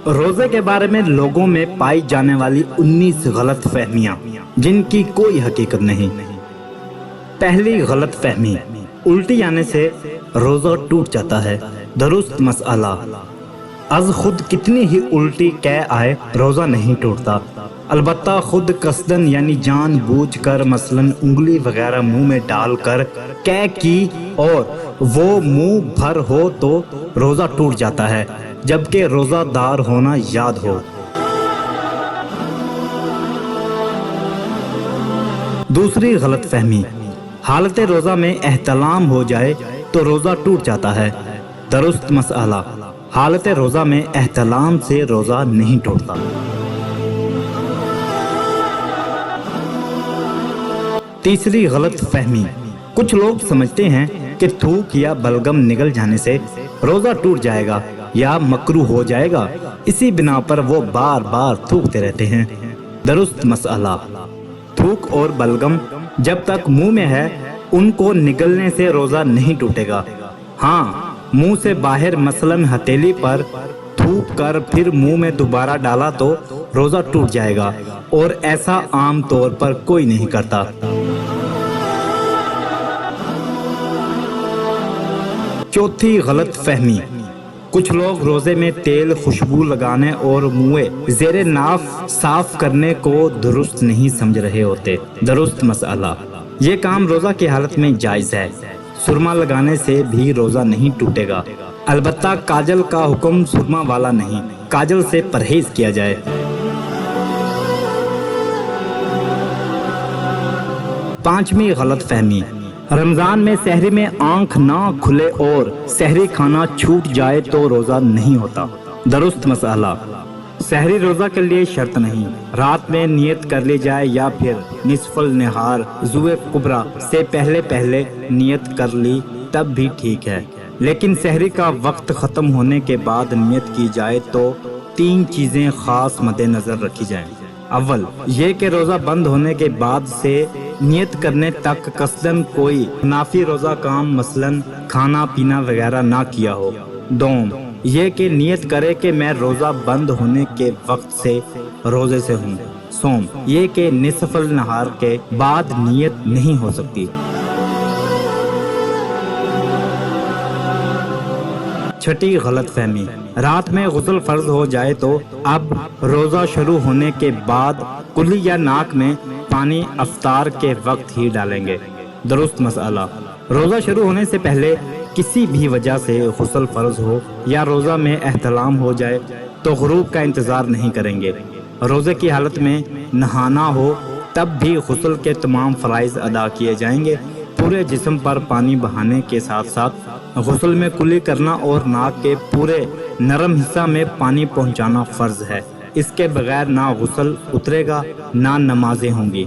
روزے کے بارے میں لوگوں میں پائی جانے والی 19 غلط فہمیاں جن کی کوئی حقیقت نہیں۔ پہلی غلط فہمی، الٹی آنے سے روزہ ٹوٹ جاتا ہے۔ درست مسئلہ، از خود کتنی ہی الٹی کہہ آئے روزہ نہیں ٹوٹتا، البتہ خود قصدن یعنی جان بوجھ کر مثلاً انگلی وغیرہ منہ میں ڈال کر کہہ کی اور وہ منہ بھر ہو تو روزہ ٹوٹ جاتا ہے، جبکہ روزہ دار ہونا یاد ہو۔ دوسری غلط فہمی، حالت روزہ میں احتلام ہو جائے تو روزہ ٹوٹ جاتا ہے۔ درست مسئلہ، حالت روزہ میں احتلام سے روزہ نہیں ٹوٹتا۔ تیسری غلط فہمی، کچھ لوگ سمجھتے ہیں کہ تھوک یا بلغم نگل جانے سے روزہ ٹوٹ جائے گا یا مکروہ ہو جائے گا، اسی بنا پر وہ بار بار تھوکتے رہتے ہیں۔ درست مسئلہ، تھوک اور بلغم جب تک منہ میں ہے ان کو نگلنے سے روزہ نہیں ٹوٹے گا۔ ہاں، منہ سے باہر مثلاً ہتھیلی پر تھوک کر پھر منہ میں دوبارہ ڈالا تو روزہ ٹوٹ جائے گا، اور ایسا عام طور پر کوئی نہیں کرتا۔ چوتھی غلط فہمی، کچھ لوگ روزے میں تیل خوشبو لگانے اور منہ زیر ناف صاف کرنے کو درست نہیں سمجھ رہے ہوتے۔ درست مسئلہ، یہ کام روزہ کی حالت میں جائز ہے۔ سرما لگانے سے بھی روزہ نہیں ٹوٹے گا، البتہ کاجل کا حکم سرما والا نہیں، کاجل سے پرہیز کیا جائے۔ پانچویں غلط فہمی، رمضان میں سحری میں آنکھ نہ کھلے اور سحری کھانا چھوٹ جائے تو روزہ نہیں ہوتا۔ درست مسئلہ، سحری روزہ کے لیے شرط نہیں، رات میں نیت کر لی جائے یا پھر نصف النہار ضوء کبریٰ سے پہلے نیت کر لی تب بھی ٹھیک ہے، لیکن سحری کا وقت ختم ہونے کے بعد نیت کی جائے تو 3 چیزیں خاص مد نظر رکھی جائیں۔ اول یہ کہ روزہ بند ہونے کے بعد سے نیت کرنے تک قصدن کوئی نافی روزہ کام مثلاً کھانا پینا وغیرہ نہ کیا ہو۔ دوم یہ کہ نیت کرے کہ میں روزہ بند ہونے کے وقت سے روزے سے ہوں۔ سوم یہ کہ نصف النہار کے بعد نیت نہیں ہو سکتی۔ چھٹی غلط فہمی، رات میں غسل فرض ہو جائے تو اب روزہ شروع ہونے کے بعد کلی یا ناک میں پانی افطار کے وقت ہی ڈالیں گے۔ درست مسئلہ، روزہ شروع ہونے سے پہلے کسی بھی وجہ سے غسل فرض ہو یا روزہ میں احتلام ہو جائے تو غروب کا انتظار نہیں کریں گے۔ روزے کی حالت میں نہانا ہو تب بھی غسل کے تمام فرائض ادا کیے جائیں گے۔ پورے جسم پر پانی بہانے کے ساتھ ساتھ غسل میں کلی کرنا اور ناک کے پورے نرم حصہ میں پانی پہنچانا فرض ہے۔ اس کے بغیر نہ غسل اترے گا نہ نمازیں ہوں گی۔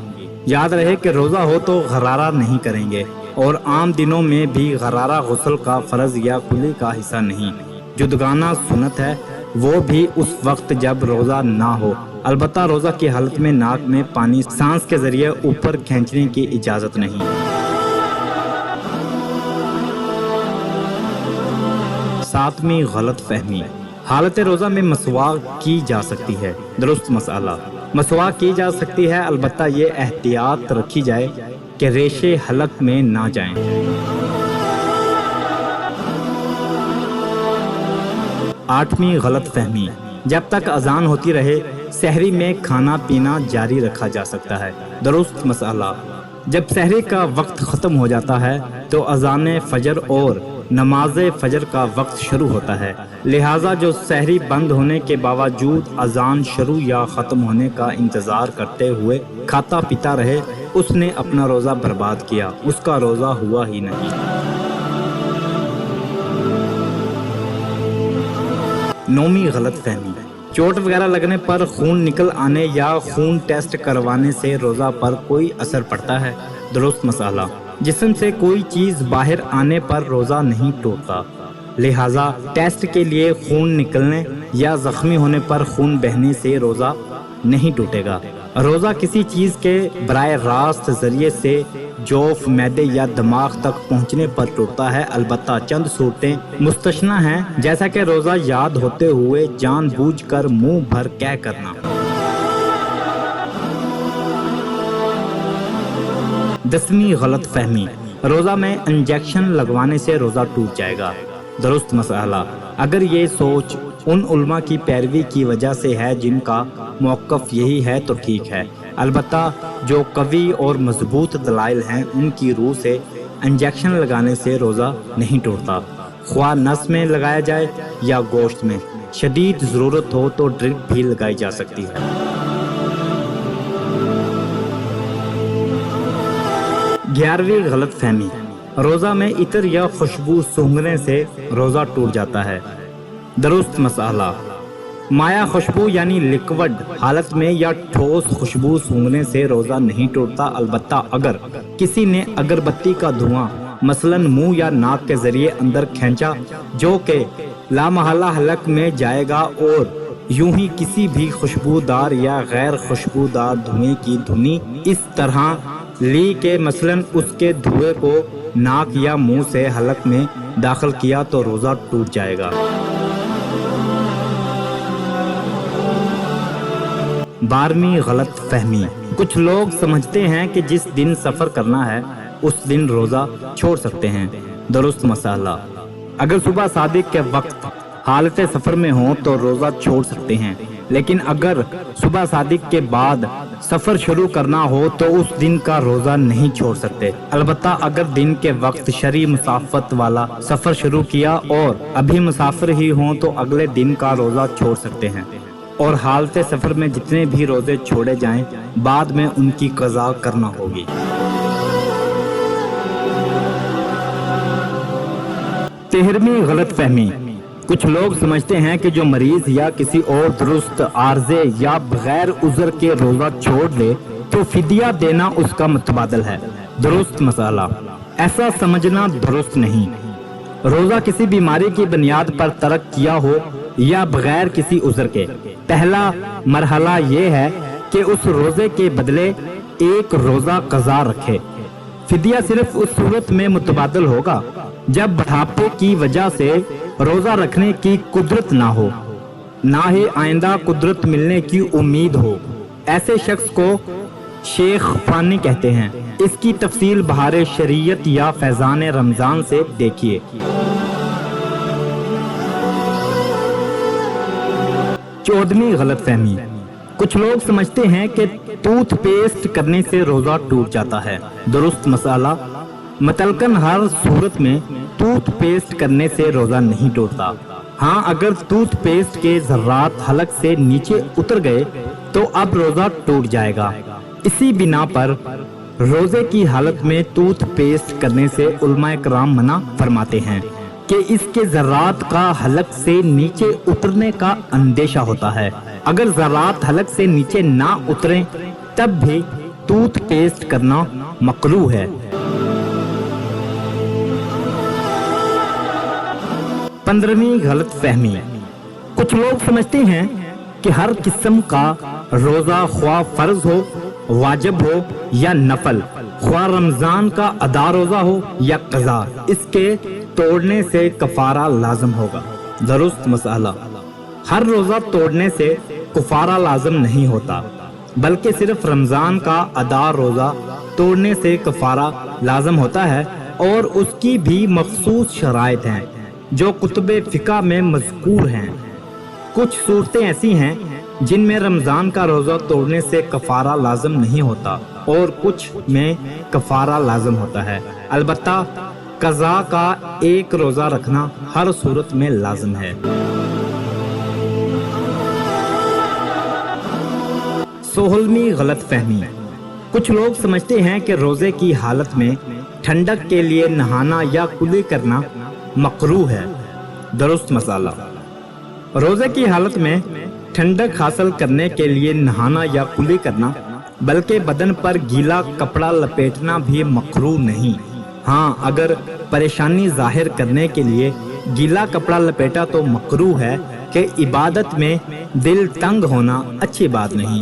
یاد رہے کہ روزہ ہو تو غرارہ نہیں کریں گے، اور عام دنوں میں بھی غرارہ غسل کا فرض یا کلی کا حصہ نہیں۔ جو دگانہ سنت ہے وہ بھی اس وقت جب روزہ نہ ہو، البتہ روزہ کی حالت میں ناک میں پانی سانس کے ذریعے اوپر کھینچنے کی اجازت نہیں۔ ساتویں غلط فہمی، حالت روزہ میں مسواک کی جا سکتی ہے۔ درست مسئلہ، مسواک کی جا سکتی ہے، البتہ یہ احتیاط رکھی جائے کہ ریشے حلق میں نہ جائیں۔ آٹھویں غلط فہمی، جب تک اذان ہوتی رہے سحری میں کھانا پینا جاری رکھا جا سکتا ہے۔ درست مسئلہ، جب سحری کا وقت ختم ہو جاتا ہے تو اذان فجر اور نماز فجر کا وقت شروع ہوتا ہے، لہٰذا جو سحری بند ہونے کے باوجود اذان شروع یا ختم ہونے کا انتظار کرتے ہوئے کھاتا پیتا رہے اس نے اپنا روزہ برباد کیا، اس کا روزہ ہوا ہی نہیں۔ نویں غلط فہمی، چوٹ وغیرہ لگنے پر خون نکل آنے یا خون ٹیسٹ کروانے سے روزہ پر کوئی اثر پڑتا ہے۔ درست مسئلہ، جسم سے کوئی چیز باہر آنے پر روزہ نہیں ٹوٹتا، لہٰذا ٹیسٹ کے لیے خون نکلنے یا زخمی ہونے پر خون بہنے سے روزہ نہیں ٹوٹے گا۔ روزہ کسی چیز کے براہ راست ذریعے سے جوف، معدے یا دماغ تک پہنچنے پر ٹوٹتا ہے، البتہ چند صورتیں مستثنیٰ ہیں، جیسا کہ روزہ یاد ہوتے ہوئے جان بوجھ کر منہ بھر کہہ کرنا۔ 10ویں غلط فہمی، روزہ میں انجیکشن لگوانے سے روزہ ٹوٹ جائے گا۔ درست مسئلہ، اگر یہ سوچ ان علماء کی پیروی کی وجہ سے ہے جن کا موقف یہی ہے تو ٹھیک ہے، البتہ جو قوی اور مضبوط دلائل ہیں ان کی روح سے انجیکشن لگانے سے روزہ نہیں ٹوٹتا، خواہ نس میں لگایا جائے یا گوشت میں، شدید ضرورت ہو تو ڈرپ بھی لگائی جا سکتی ہے۔ 11ویں غلط فہمی، روزہ میں عطر یا خوشبو سونگھنے سے روزہ ٹوٹ جاتا ہے۔ درست مسئلہ، مائع خوشبو یعنی لیکوڈ حالت میں یا ٹھوس خوشبو سونگھنے سے روزہ نہیں ٹوٹتا، البتہ اگر کسی نے اگربتی کا دھواں مثلاً منہ یا ناک کے ذریعے اندر کھینچا جو کہ لامحالہ حلق میں جائے گا، اور یوں ہی کسی بھی خوشبودار یا غیر خوشبودار دھوئیں کی دھنی اس طرح لی کہ مثلاً اس کے دھوئے کو ناک یا منہ سے حلق میں داخل کیا تو روزہ ٹوٹ جائے گا۔ 12ویں غلط فہمی، کچھ لوگ سمجھتے ہیں کہ جس دن سفر کرنا ہے اس دن روزہ چھوڑ سکتے ہیں۔ درست مسئلہ، اگر صبح صادق کے وقت حالت سفر میں ہوں تو روزہ چھوڑ سکتے ہیں، لیکن اگر صبح صادق کے بعد سفر شروع کرنا ہو تو اس دن کا روزہ نہیں چھوڑ سکتے، البتہ اگر دن کے وقت شرعی مسافت والا سفر شروع کیا اور ابھی مسافر ہی ہوں تو اگلے دن کا روزہ چھوڑ سکتے ہیں، اور حالت سفر میں جتنے بھی روزے چھوڑے جائیں بعد میں ان کی قضا کرنا ہوگی۔ 13ویں غلط فہمی، کچھ لوگ سمجھتے ہیں کہ جو مریض یا کسی اور درست عارضے یا بغیر عذر کے روزہ چھوڑ لے تو فدیہ دینا اس کا متبادل ہے۔ درست مسئلہ، ایسا سمجھنا درست نہیں۔ روزہ کسی بیماری کی بنیاد پر ترک کیا ہو یا بغیر کسی عذر کے، پہلا مرحلہ یہ ہے کہ اس روزے کے بدلے ایک روزہ قضا رکھے۔ فدیہ صرف اس صورت میں متبادل ہوگا جب بڑھاپے کی وجہ سے روزہ رکھنے کی قدرت نہ ہو، نہ ہی آئندہ قدرت ملنے کی امید ہو۔ ایسے شخص کو شیخ فانی کہتے ہیں۔ اس کی تفصیل بہار شریعت یا فیضان رمضان سے دیکھیے۔ 14ویں غلط فہمی، کچھ لوگ سمجھتے ہیں کہ ٹوتھ پیسٹ کرنے سے روزہ ٹوٹ جاتا ہے۔ درست مسئلہ، متلقن ہر صورت میں ٹوتھ پیسٹ کرنے سے روزہ نہیں ٹوٹتا۔ ہاں، اگر ٹوتھ پیسٹ کے ذرات حلق سے نیچے اتر گئے تو اب روزہ ٹوٹ جائے گا۔ اسی بنا پر روزے کی حالت میں ٹوتھ پیسٹ کرنے سے علماء کرام منع فرماتے ہیں کہ اس کے ذرات کا حلق سے نیچے اترنے کا اندیشہ ہوتا ہے۔ اگر ذرات حلق سے نیچے نہ اتریں تب بھی ٹوتھ پیسٹ کرنا مکروہ ہے۔ 15ویں غلط فہمی، کچھ لوگ سمجھتے ہیں کہ ہر قسم کا روزہ خواہ فرض ہو، واجب ہو یا نفل، خواہ رمضان کا ادا روزہ ہو یا قضا، اس کے توڑنے سے کفارہ لازم ہوگا۔ درست مسئلہ، ہر روزہ توڑنے سے کفارہ لازم نہیں ہوتا، بلکہ صرف رمضان کا ادا روزہ توڑنے سے کفارہ لازم ہوتا ہے، اور اس کی بھی مخصوص شرائط ہیں جو کتب فقہ میں مذکور ہیں۔ کچھ صورتیں ایسی ہیں جن میں رمضان کا روزہ توڑنے سے کفارہ لازم نہیں ہوتا اور کچھ میں کفارہ لازم ہوتا ہے، البتہ قضا کا ایک روزہ رکھنا ہر صورت میں لازم ہے۔ 16ویں غلط فہمی، کچھ لوگ سمجھتے ہیں کہ روزے کی حالت میں ٹھنڈک کے لیے نہانا یا کلی کرنا مکروہ ہے۔ درست مسئلہ، روزے کی حالت میں ٹھنڈک حاصل کرنے کے لیے نہانا یا کلی کرنا بلکہ بدن پر گیلا کپڑا لپیٹنا بھی مکروہ نہیں۔ ہاں، اگر پریشانی ظاہر کرنے کے لیے گیلا کپڑا لپیٹا تو مکروہ ہے کہ عبادت میں دل تنگ ہونا اچھی بات نہیں۔